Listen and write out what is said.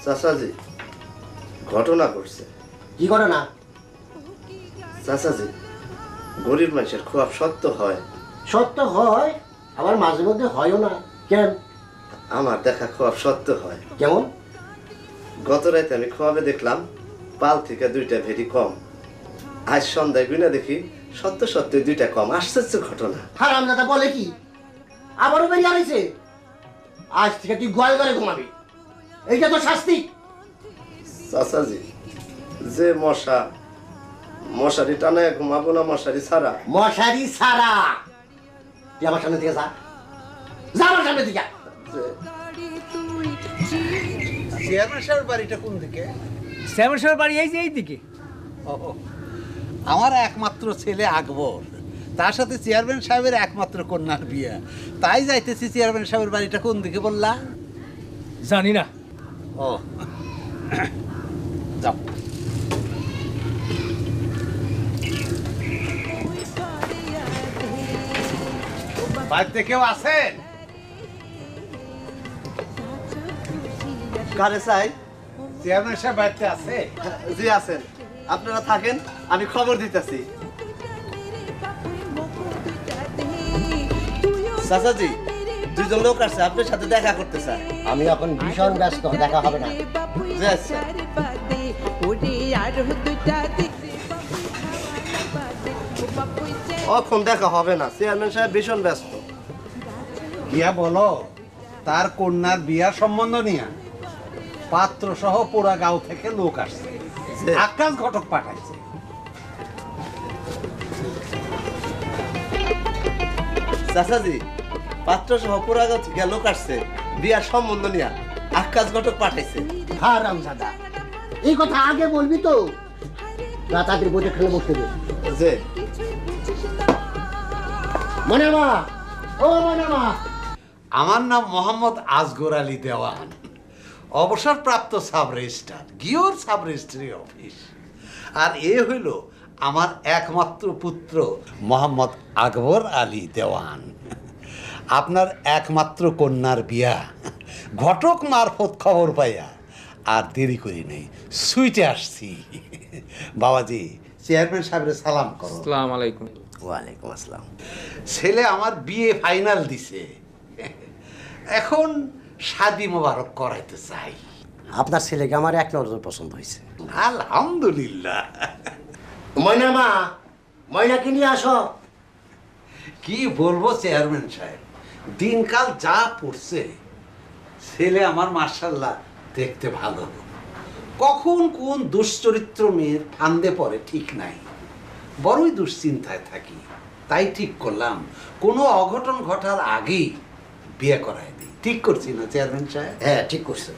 চাচাজি ঘটনা ঘটছে। কি করে না? চাচাজি গরিব মানুষের খুব সত্য হয়। সত্য হয়, আবার মাঝে মধ্যে হয়ও না। কেন? আমার দেখা খুব সত্য হয়। কেমন? গত রাতে আমি খোয়াবে দেখলাম পাল থেকে 2টা ভেরি কম। আজ সন্ধ্যায় গুনা দেখি সত্য সত্যই 2টা কম। আশ্চর্য ঘটনা। হারামজাদা বলে কি? আবারও বেরিয়ে আইছে। আজ থেকে তুই গোয়াল ঘরে ঘুমাবি, এইটা তো শাস্তি। চাচাজি যে মশারি টানায় ঘুমাবো না মশারি ছাড়া? মশারি ছাড়া। তুই আমার সামনে থেকে যা, যা আমার সামনে থেকে। চেয়ারম্যান সাহেবের বাড়িটা কোন দিকে? চেয়ারম্যান সাহেবের বাড়ি এই যে এই দিকে। আমার একমাত্র ছেলে আকবর, তার সাথে চেয়ারম্যান সাহেবের একমাত্র কন্যার বিয়ে, তাই যাইতেছি। চেয়ারম্যান সাহেবের বাড়িটা কোন দিকে বললা? জানি না। ও যাও। বাড়িতে কেউ আছেন? কারে চাই? চেয়ারম্যান সাহেব বাড়িতে আছে? জি আছেন, আপনারা থাকেন, আমি খবর দিতেছি। চাচাজি 2জন লোক আসছে আপনার সাথে দেখা করতে চায়। আমি এখন ভীষণ ব্যস্ত, দেখা হবে না। জি আচ্ছা। এখন দেখা হবে না, চেয়ারম্যান সাহেব ভীষণ ব্যস্ত। গিয়া বলো তার কন্যার বিয়ার সম্বন্ধ নিয়ে পাত্র সহ পোড়া গাঁও থেকে লোক আসছে, আকাশ ঘটক পাঠাইছে। চাচাজি পাত্র সহ পুরাগাঁও থেকে লোক আসছে, বিয়ার সম্বন্ধ নিয়ে আকাশ ঘটক পাঠাইছে। হারামজাদা, এই কথা আগে বলবি তো। রাতাতির বইটা খেলে বসতে দে। যে মনে মা, ও মনে মা। আমার নাম মোহাম্মদ আসগর আলী দেওয়ান, অবসরপ্রাপ্ত সাব রেজিস্ট্রার, গিওর সাব রেজিস্ট্রি অফিস। আর এ হইল আমার একমাত্র পুত্র মোহাম্মদ আকবর আলী দেওয়ান। আপনার একমাত্র কন্যার বিয়া ঘটক মারফত খবর পাইয়া আর দেরি করি নেই, সুইটে আসছি। বাবাজি চেয়ারম্যান সাহেবের সালাম করো। আসসালামু আলাইকুম। ওয়ালাইকুম আসসালাম। ছেলে আমার বিয়ে ফাইনাল দিছে, এখন শাদি মোবারক করাইতে চাই। আপনার ছেলেকে আমার এক নজর পছন্দ হয়েছে। আলহামদুলিল্লাহ। ময়না মা, ময়নাকে নিয়ে আসো। কি বলবো চেয়ারম্যান সাহেব, দিনকাল যা পড়ছে, ছেলে আমার মার্শাল্লাহ দেখতে ভালো, কখন কোন দুশ্চরিত্র মেয়ের ফান্দে পড়ে ঠিক নাই, বড়ই দুশ্চিন্তায় থাকি। তাই ঠিক করলাম কোনো অঘটন ঘটার আগেই বিয়ে করাই দিই। ঠিক করছি না চেয়ারম্যান সাহেব? হ্যাঁ ঠিক করছে।